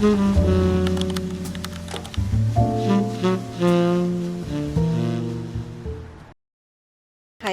Hi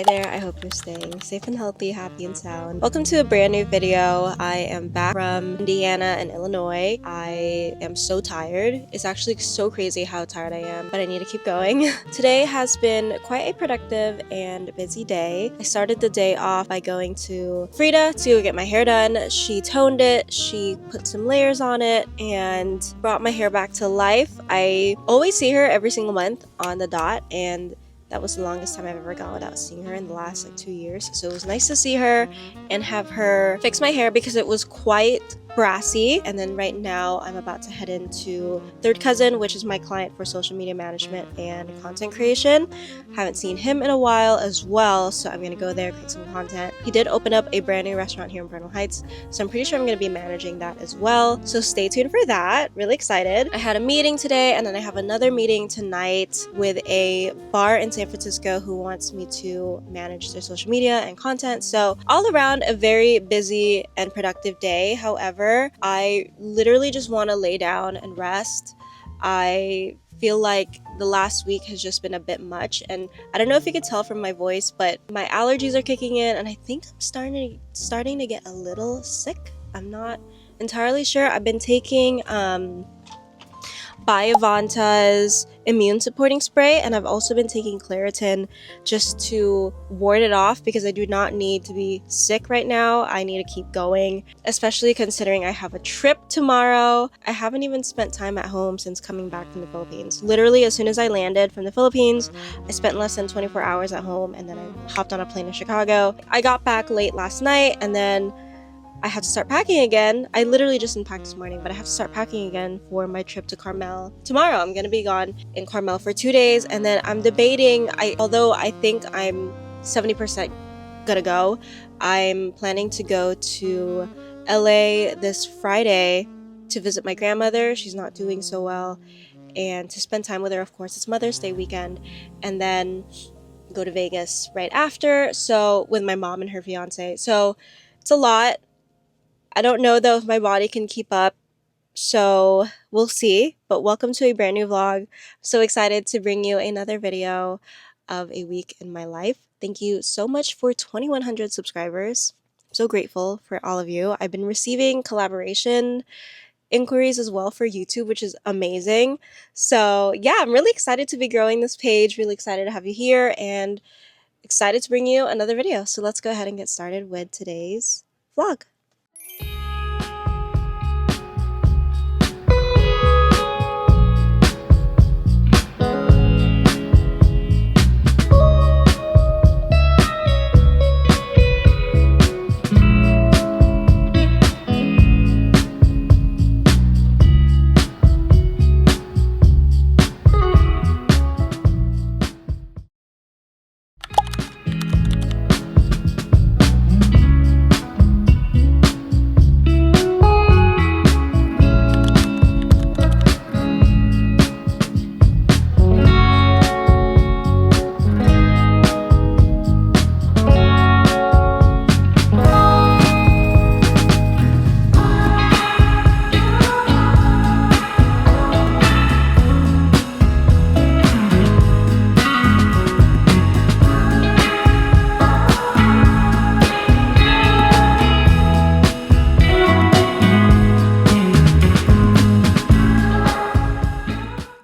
there, I hope you're staying safe and healthy, happy and sound. Welcome to a brand new video. I am back from Indiana and Illinois. I am so tired. It's actually so crazy how tired I am, but I need to keep going. Today has been quite a productive and busy day. I started the day off by going to Frida to get my hair done. She toned it, she put some layers on it, and brought my hair back to life. I always see her every single month on the dot, and that was the longest time I've ever gone without seeing her in the last 2 years. So it was nice to see her and have her fix my hair because it was quite brassy. And then right now I'm about to head into Third Cousin, which is my client for social media management and content creation. Haven't seen him in a while as well, so I'm gonna go there, create some content. He did open up a brand new restaurant here in Bernal Heights, so I'm pretty sure I'm gonna be managing that as well. So stay tuned for that. Really excited. I had a meeting today, and then I have another meeting tonight with a bar in San Francisco who wants me to manage their social media and content. So all around a very busy and productive day. However, I literally just want to lay down and rest. I feel like the last week has just been a bit much, and I don't know if you could tell from my voice, but my allergies are kicking in, and I think I'm starting to get a little sick. I'm not entirely sure. I've been taking Biovanta's immune supporting spray, and I've also been taking Claritin just to ward it off because I do not need to be sick right now. I need to keep going, especially considering I have a trip tomorrow. I haven't even spent time at home since coming back from the Philippines. Literally, as soon as I landed from the Philippines, I spent less than 24 hours at home, and then I hopped on a plane to Chicago. I got back late last night, and then I have to start packing again. I literally just unpacked this morning, but I have to start packing again for my trip to Carmel. Tomorrow, I'm gonna be gone in Carmel for 2 days, and then I'm debating, although I think I'm 70% gonna go, I'm planning to go to LA this Friday to visit my grandmother. She's not doing so well, and to spend time with her. Of course, it's Mother's Day weekend, and then go to Vegas right after, so with my mom and her fiance. So it's a lot. I don't know though if my body can keep up, so we'll see. But welcome to a brand new vlog. I'm so excited to bring you another video of a week in my life. Thank you so much for 2,100 subscribers. I'm so grateful for all of you. I've been receiving collaboration inquiries as well for YouTube, which is amazing. So yeah, I'm really excited to be growing this page, really excited to have you here, and excited to bring you another video. So let's go ahead and get started with today's vlog.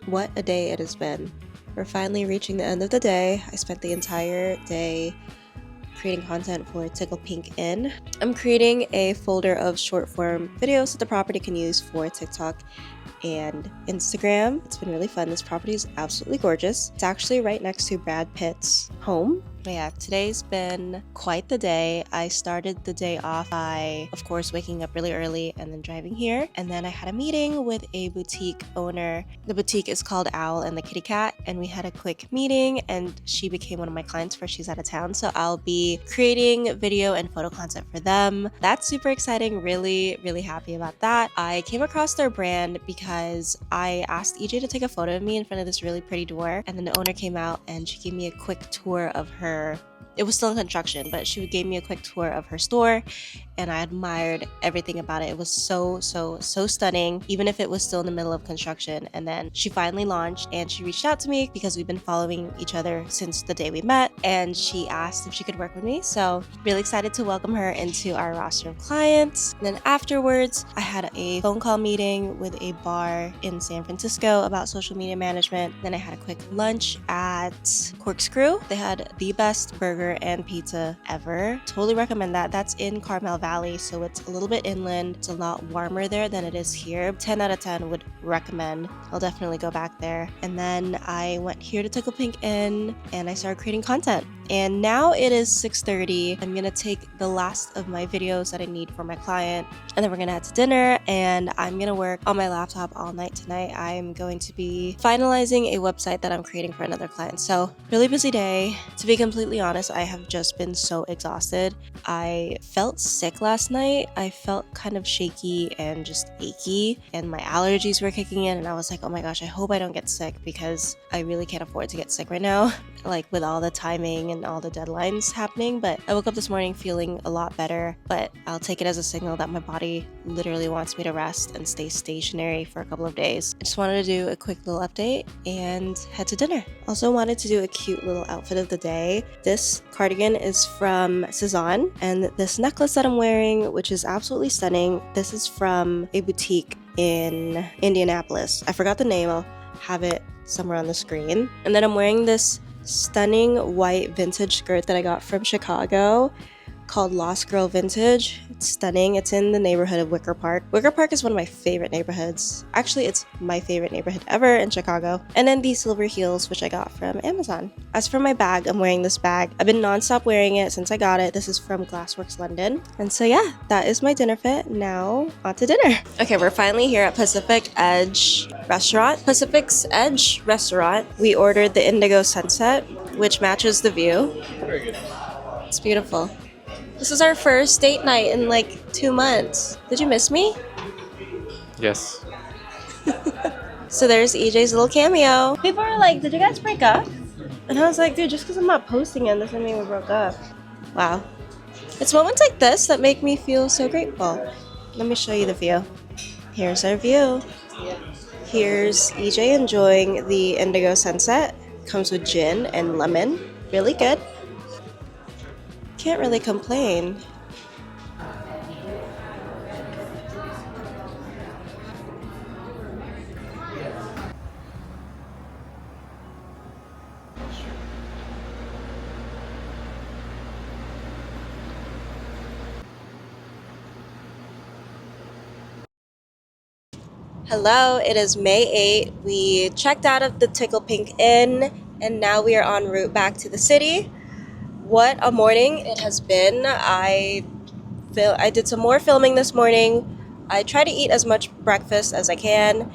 What a day it has been. We're finally reaching the end of the day. I spent the entire day creating content for Tickle Pink Inn. I'm creating a folder of short form videos that the property can use for TikTok and Instagram. It's been really fun. This property is absolutely gorgeous. It's actually right next to Brad Pitt's home. But yeah, today's been quite the day. I started the day off by, of course, waking up really early and then driving here. And then I had a meeting with a boutique owner. The boutique is called Owl and the Kitty Cat. And we had a quick meeting, and she became one of my clients for she's out of town. So I'll be creating video and photo content for them. That's super exciting. Really, really happy about that. I came across their brand because I asked EJ to take a photo of me in front of this really pretty door. And then the owner came out and she gave me a quick tour of her. It was still in construction, but she gave me a quick tour of her store, and I admired everything about it. It was so stunning, even if it was still in the middle of construction. And then she finally launched, and she reached out to me because we've been following each other since the day we met, and she asked if she could work with me. So really excited to welcome her into our roster of clients. And then afterwards, I had a phone call meeting with a bar in San Francisco about social media management. Then I had a quick lunch at Corkscrew. They had the best burger and pizza ever. Totally recommend that. That's in Carmel Valley, so it's a little bit inland. It's a lot warmer there than it is here. 10 out of 10 would recommend. I'll definitely go back there. And then I went here to Tickle Pink Inn and I started creating content. And now it is 6:30. I'm gonna take the last of my videos that I need for my client, and then we're gonna head to dinner, and I'm gonna work on my laptop all night tonight. I'm going to be finalizing a website that I'm creating for another client. So really busy day. To be completely honest, I have just been so exhausted. I felt sick last night. I felt kind of shaky and just achy, and my allergies were kicking in, and I was like, oh my gosh, I hope I don't get sick because I really can't afford to get sick right now, like with all the timing and all the deadlines happening. But I woke up this morning feeling a lot better, but I'll take it as a signal that my body literally wants me to rest and stay stationary for a couple of days. I just wanted to do a quick little update and head to dinner. Also wanted to do a cute little outfit of the day. This cardigan is from Cezanne, and this necklace that I'm wearing, which is absolutely stunning, this is from a boutique in Indianapolis. I forgot the name. I'll have it somewhere on the screen. And then I'm wearing this stunning white vintage skirt that I got from Chicago called Lost Girl Vintage. It's stunning. It's in the neighborhood of Wicker Park. Wicker Park is one of my favorite neighborhoods. Actually, it's my favorite neighborhood ever in Chicago. And then these silver heels, which I got from Amazon. As for my bag, I'm wearing this bag. I've been nonstop wearing it since I got it. This is from Glassworks London. And so yeah, that is my dinner fit. Now on to dinner. Okay, we're finally here at Pacific Edge Restaurant. Pacific's Edge Restaurant. We ordered the Indigo Sunset, which matches the view. Very good. It's beautiful. This is our first date night in like 2 months. Did you miss me? Yes. So there's EJ's little cameo. People are like, did you guys break up? And I was like, dude, just because I'm not posting it doesn't mean we broke up. Wow. It's moments like this that make me feel so grateful. Let me show you the view. Here's our view. Here's EJ enjoying the Indigo Sunset. Comes with gin and lemon. Really good. Can't really complain. Hello, it is May 8th. We checked out of the Tickle Pink Inn, and now we are en route back to the city. What a morning it has been. I did some more filming this morning. I try to eat as much breakfast as I can,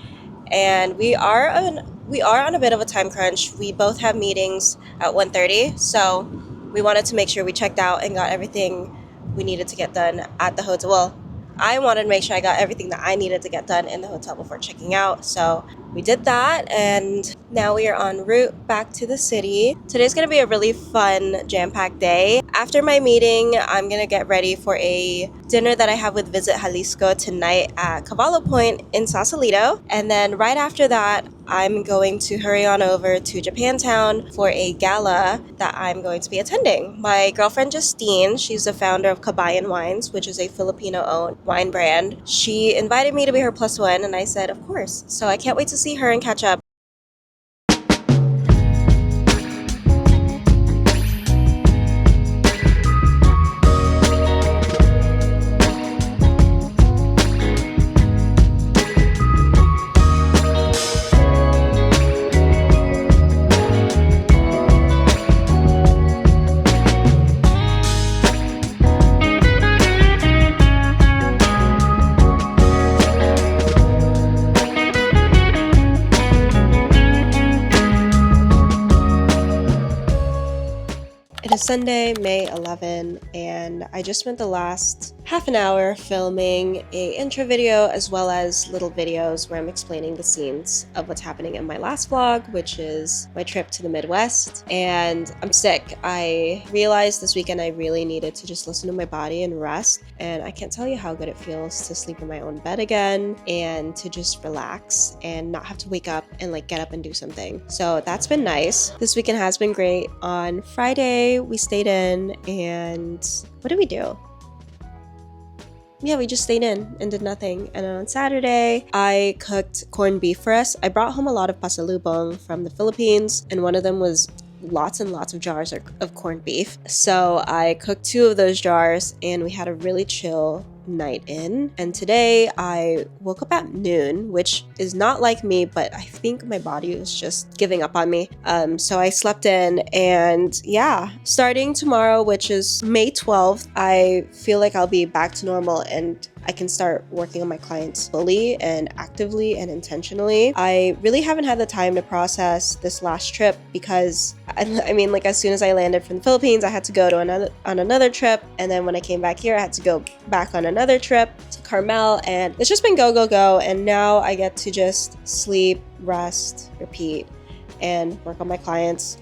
and we are on a bit of a time crunch. We both have meetings at 1:30, so we wanted to make sure we checked out and got everything we needed to get done at the hotel. Well, I wanted to make sure I got everything that I needed to get done in the hotel before checking out. So we did that, and now we are en route back to the city. Today's going to be a really fun, jam-packed day. After my meeting, I'm going to get ready for a dinner that I have with Visit Jalisco tonight at Cavallo Point in Sausalito. And then right after that, I'm going to hurry on over to Japantown for a gala that I'm going to be attending. My girlfriend Justine, she's the founder of Kabayan Wines, which is a Filipino-owned wine brand. She invited me to be her plus one, and I said, of course. So I can't wait to see her and catch up. It is Sunday, May 11, and I just spent the last half an hour filming a intro video as well as little videos where I'm explaining the scenes of what's happening in my last vlog, which is my trip to the Midwest. And I'm sick. I realized this weekend I really needed to just listen to my body and rest, and I can't tell you how good it feels to sleep in my own bed again and to just relax and not have to wake up and like get up and do something. So that's been nice. This weekend has been great. On Friday we stayed in, and what did we do? Yeah, we just stayed in and did nothing. And then on Saturday, I cooked corned beef for us. I brought home a lot of pasalubong from the Philippines, and one of them was lots and lots of jars of corned beef. So I cooked 2 of those jars, and we had a really chill night in. And today I woke up at noon, which is not like me, but I think my body was just giving up on me. So I slept in, and yeah, starting tomorrow, which is May 12th, I feel like I'll be back to normal and I can start working on my clients fully and actively and intentionally. I really haven't had the time to process this last trip because I mean, like, as soon as I landed from the Philippines, I had to go to another trip, and then when I came back here, I had to go back on another trip to Carmel, and it's just been go, go, go, and now I get to just sleep, rest, repeat, and work on my clients.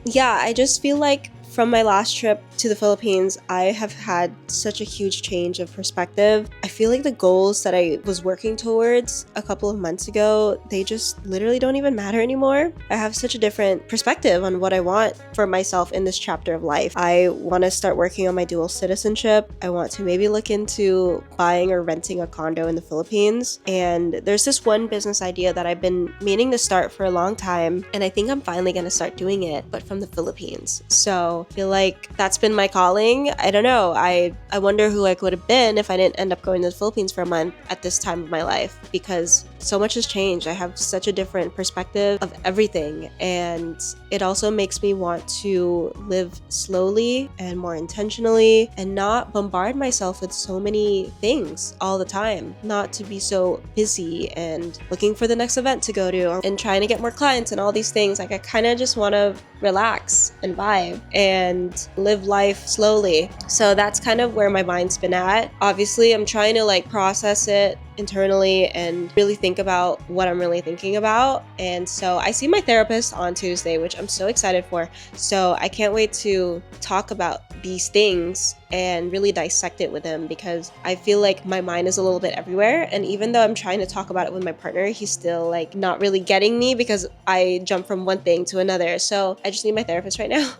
Yeah, I just feel like from my last trip to the Philippines, I have had such a huge change of perspective. I feel like the goals that I was working towards a couple of months ago, they just literally don't even matter anymore. I have such a different perspective on what I want for myself in this chapter of life. I want to start working on my dual citizenship. I want to maybe look into buying or renting a condo in the Philippines. And there's this one business idea that I've been meaning to start for a long time, and I think I'm finally going to start doing it, but from the Philippines. So I feel like that's been my calling. I don't know. I wonder who I could have been if I didn't end up going to the Philippines for a month at this time of my life, because so much has changed. I have such a different perspective of everything, and it also makes me want to live slowly and more intentionally and not bombard myself with so many things all the time, not to be so busy and looking for the next event to go to and trying to get more clients and all these things. Like, I kind of just want to relax and vibe and live life slowly. So that's kind of where my mind's been at. Obviously, I'm trying to like process it internally and really think about what I'm really thinking about. And so I see my therapist on Tuesday, which I'm so excited for. So I can't wait to talk about these things and really dissect it with him, because I feel like my mind is a little bit everywhere. And even though I'm trying to talk about it with my partner, he's still like not really getting me because I jump from one thing to another. So I just need my therapist right now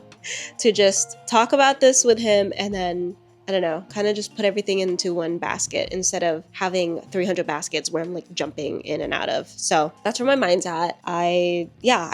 to just talk about this with him, and then I don't know, kind of just put everything into one basket instead of having 300 baskets where I'm like jumping in and out of. So that's where my mind's at. I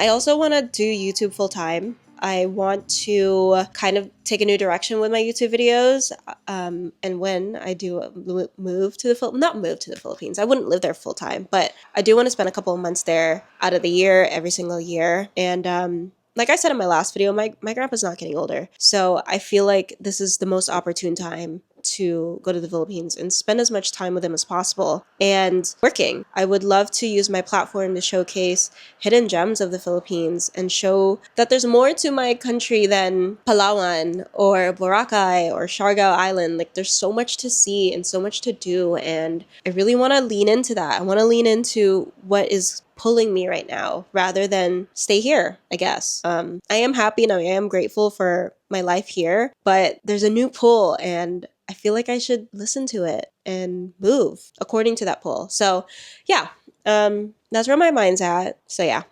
also want to do YouTube full time. I want to kind of take a new direction with my YouTube videos. And when I do move to the Philippines, I wouldn't live there full time, but I do want to spend a couple of months there out of the year, every single year. And like I said in my last video, my grandpa's not getting older. So I feel like this is the most opportune time to go to the Philippines and spend as much time with him as possible and working. I would love to use my platform to showcase hidden gems of the Philippines and show that there's more to my country than Palawan or Boracay or Siargao Island. Like, there's so much to see and so much to do, and I really want to lean into that. I want to lean into what is pulling me right now rather than stay here, I guess. I am happy and I am grateful for my life here, but there's a new pull, and I feel like I should listen to it and move according to that pull. So yeah, that's where my mind's at. So yeah.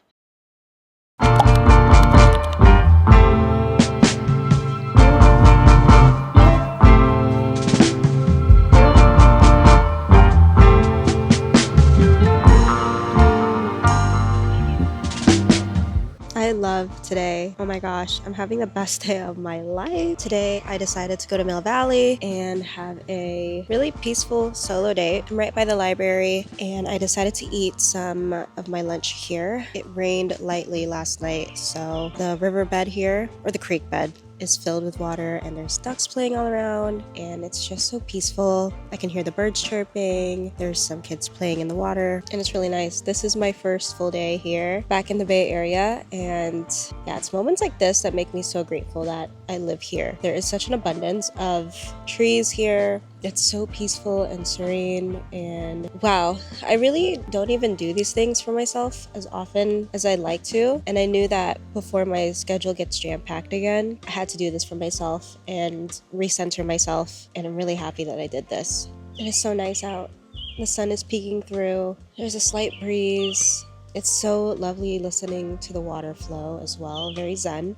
I love today. Oh my gosh, I'm having the best day of my life. Today, I decided to go to Mill Valley and have a really peaceful solo date. I'm right by the library, and I decided to eat some of my lunch here. It rained lightly last night, so the riverbed here, or the creek bed, is filled with water, and there's ducks playing all around, and it's just so peaceful. I can hear the birds chirping. There's some kids playing in the water, and it's really nice. This is my first full day here back in the Bay Area, and yeah, it's moments like this that make me so grateful that I live here. There is such an abundance of trees here, It's so peaceful and serene, and wow, I really don't even do these things for myself as often as I'd like to. And I knew that before my schedule gets jam-packed again, I had to do this for myself and recenter myself. And I'm really happy that I did this. It is so nice out. The sun is peeking through. There's a slight breeze. It's so lovely listening to the water flow as well. Very zen.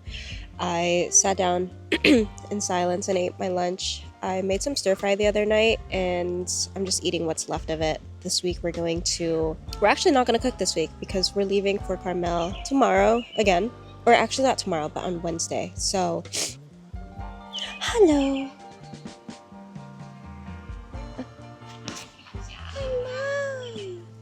I sat down in silence and ate my lunch. I made some stir fry the other night and I'm just eating what's left of it. This week we're actually not going to cook this week because we're leaving for Carmel tomorrow again. Or actually not tomorrow, but on Wednesday. So, hello.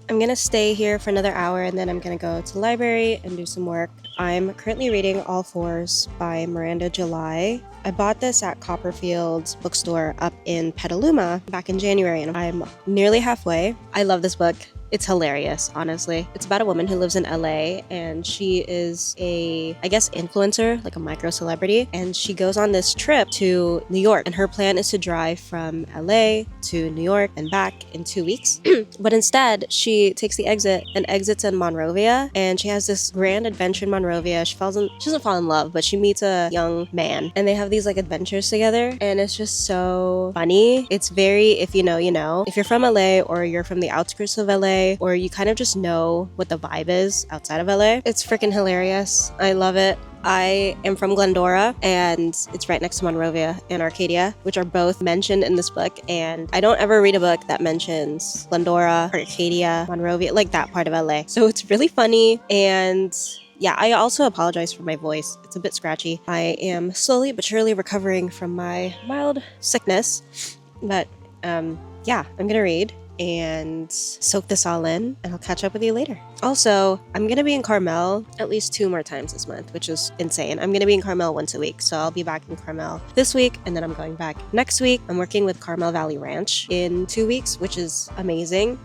I'm gonna stay here for another hour and then I'm gonna go to the library and do some work. I'm currently reading All Fours by Miranda July. I bought this at Copperfield's bookstore up in Petaluma back in January and I'm nearly halfway. I love this book. It's hilarious, honestly. It's about a woman who lives in LA and she is I guess, influencer, like a micro celebrity. And she goes on this trip to New York and her plan is to drive from LA to New York and back in 2 weeks. But instead, she takes the exit and exits in Monrovia and she has this grand adventure in Monrovia. She doesn't fall in love, but she meets a young man and they have these like adventures together and it's just so funny. It's very, if you know, you know. If you're from LA or you're from the outskirts of LA, or you kind of just know what the vibe is outside of LA. It's freaking hilarious. I love it. I am from Glendora and it's right next to Monrovia and Arcadia, which are both mentioned in this book. And I don't ever read a book that mentions Glendora, Arcadia, Monrovia, like that part of LA. So it's really funny. And yeah, I also apologize for my voice. It's a bit scratchy. I am slowly but surely recovering from my mild sickness. But yeah, I'm gonna read and soak this all in and I'll catch up with you later. Also, I'm gonna be in Carmel at least 2 more times this month, which is insane. I'm gonna be in Carmel once a week, so I'll be back in Carmel this week and then I'm going back next week. I'm working with Carmel Valley Ranch in 2 weeks, which is amazing.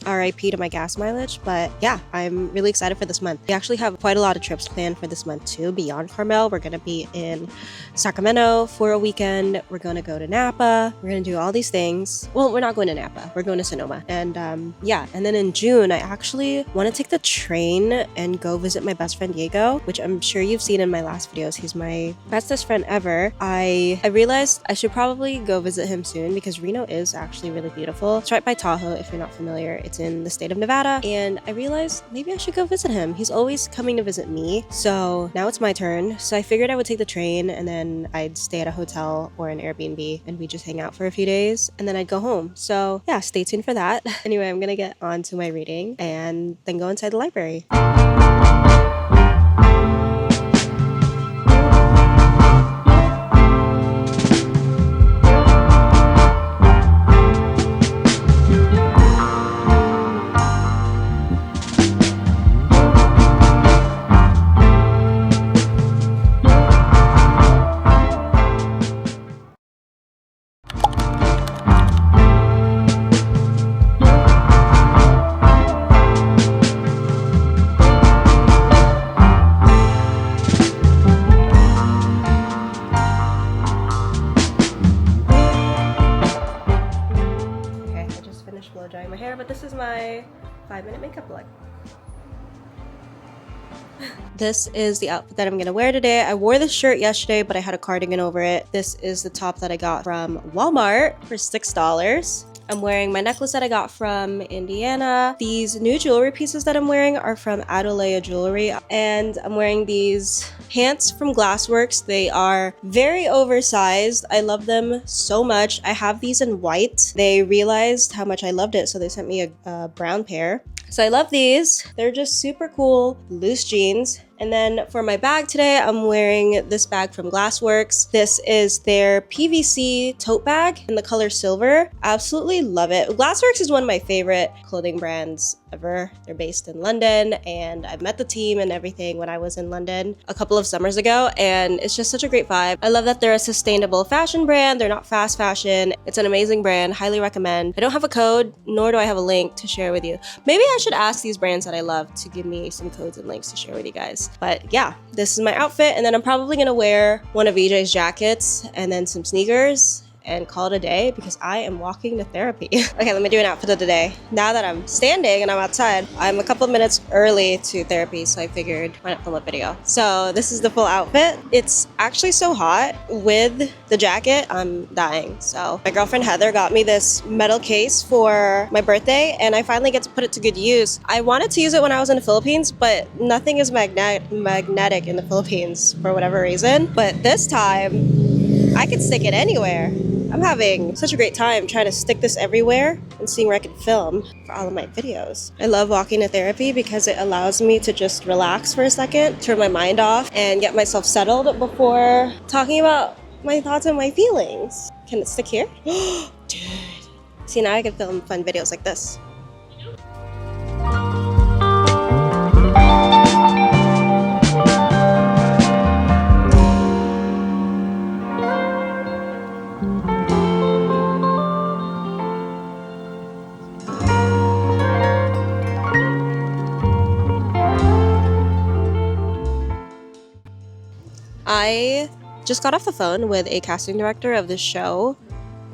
RIP to my gas mileage, but yeah, I'm really excited for this month. We actually have quite a lot of trips planned for this month too, beyond Carmel. We're gonna be in Sacramento for a weekend. We're gonna go to Napa. We're gonna do all these things. Well, we're not going to Napa. We're going to Sonoma. And yeah, and then in June, I actually want to take the train and go visit my best friend Diego, which I'm sure you've seen in my last videos. He's my bestest friend ever. I realized I should probably go visit him soon because Reno is actually really beautiful. It's right by Tahoe, if you're not familiar. It's in the state of Nevada. And I realized maybe I should go visit him. He's always coming to visit me. So now it's my turn. So I figured I would take the train and then I'd stay at a hotel or an Airbnb and we just hang out for a few days and then I'd go home. So yeah, stay tuned for that. Anyway, I'm gonna get on to my reading and then go inside the library. Blow drying my hair, but this is my 5-minute makeup look. This is the outfit that I'm gonna wear today. I wore this shirt yesterday, but I had a cardigan over it. This is the top that I got from Walmart for $6. I'm wearing my necklace that I got from Indiana. These new jewelry pieces that I'm wearing are from Adalea Jewelry. And I'm wearing these pants from Glassworks. They are very oversized. I love them so much. I have these in white. They realized how much I loved it, so they sent me a brown pair. So I love these. They're just super cool, loose jeans. And then for my bag today, I'm wearing this bag from Glassworks. This is their PVC tote bag in the color silver. Absolutely love it. Glassworks is one of my favorite clothing brands ever. They're based in London and I've met the team and everything when I was in London a couple of summers ago and it's just such a great vibe. I love that they're a sustainable fashion brand. They're not fast fashion. It's an amazing brand. Highly recommend. I don't have a code, nor do I have a link to share with you. Maybe I should ask these brands that I love to give me some codes and links to share with you guys. But yeah, this is my outfit and then I'm probably gonna wear one of EJ's jackets and then some sneakers and call it a day because I am walking to therapy. Okay, let me do an outfit of the day. Now that I'm standing and I'm outside, I'm a couple of minutes early to therapy, so I figured why not film a video. So this is the full outfit. It's actually so hot with the jacket, I'm dying. So my girlfriend Heather got me this metal case for my birthday, and I finally get to put it to good use. I wanted to use it when I was in the Philippines, but nothing is magnetic in the Philippines for whatever reason. But this time, I can stick it anywhere. I'm having such a great time trying to stick this everywhere and seeing where I can film for all of my videos. I love walking to therapy because it allows me to just relax for a second, turn my mind off, and get myself settled before talking about my thoughts and my feelings. Can it stick here? Dude. See, now I can film fun videos like this. I just got off the phone with a casting director of this show.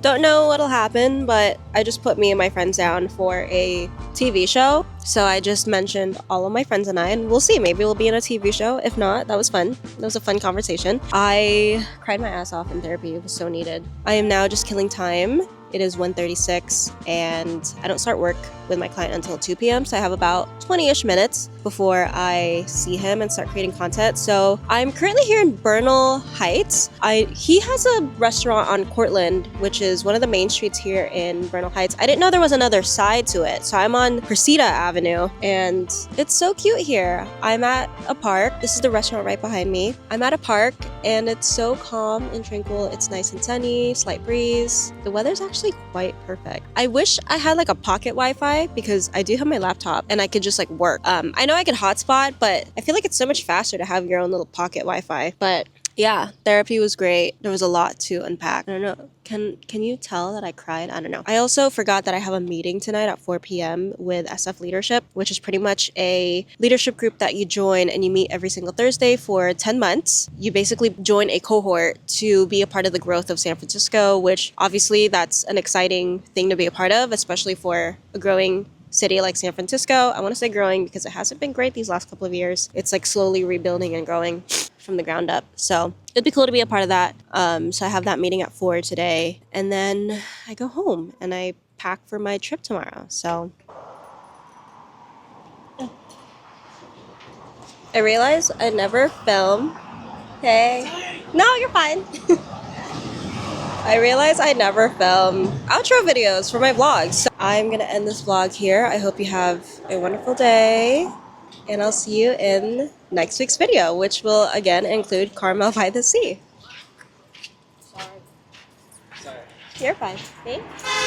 Don't know what'll happen, but I just put me and my friends down for a TV show. So I just mentioned all of my friends and I, and we'll see. Maybe we'll be in a TV show. If not, that was fun. That was a fun conversation. I cried my ass off in therapy. It was so needed. I am now just killing time. It is 1:36 and I don't start work with my client until 2 p.m. So I have about 20-ish minutes before I see him and start creating content. So I'm currently here in Bernal Heights. He has a restaurant on Cortland, which is one of the main streets here in Bernal Heights. I didn't know there was another side to it. So I'm on Persida Avenue and it's so cute here. I'm at a park. This is the restaurant right behind me. I'm at a park and it's so calm and tranquil. It's nice and sunny, slight breeze. The weather's actually quite perfect. I wish I had like a pocket Wi-Fi because I do have my laptop and I could just like work. I know I could hotspot, but I feel like it's so much faster to have your own little pocket Wi-Fi. But yeah, therapy was great. There was a lot to unpack. I don't know. Can you tell that I cried? I don't know. I also forgot that I have a meeting tonight at 4 p.m. with SF Leadership, which is pretty much a leadership group that you join and you meet every single Thursday for 10 months. You basically join a cohort to be a part of the growth of San Francisco, which obviously that's an exciting thing to be a part of, especially for a growing city like San Francisco. I want to say growing because it hasn't been great these last couple of years. It's like slowly rebuilding and growing from the ground up. So it'd be cool to be a part of that. So I have that meeting at 4 today. And then I go home and I pack for my trip tomorrow. So I realize I never film. Hey. No, you're fine. I realize I never film outro videos for my vlogs. So I'm gonna end this vlog here. I hope you have a wonderful day. And I'll see you in next week's video, which will again include Carmel-by-the-Sea. Sorry. You're fine. Thanks.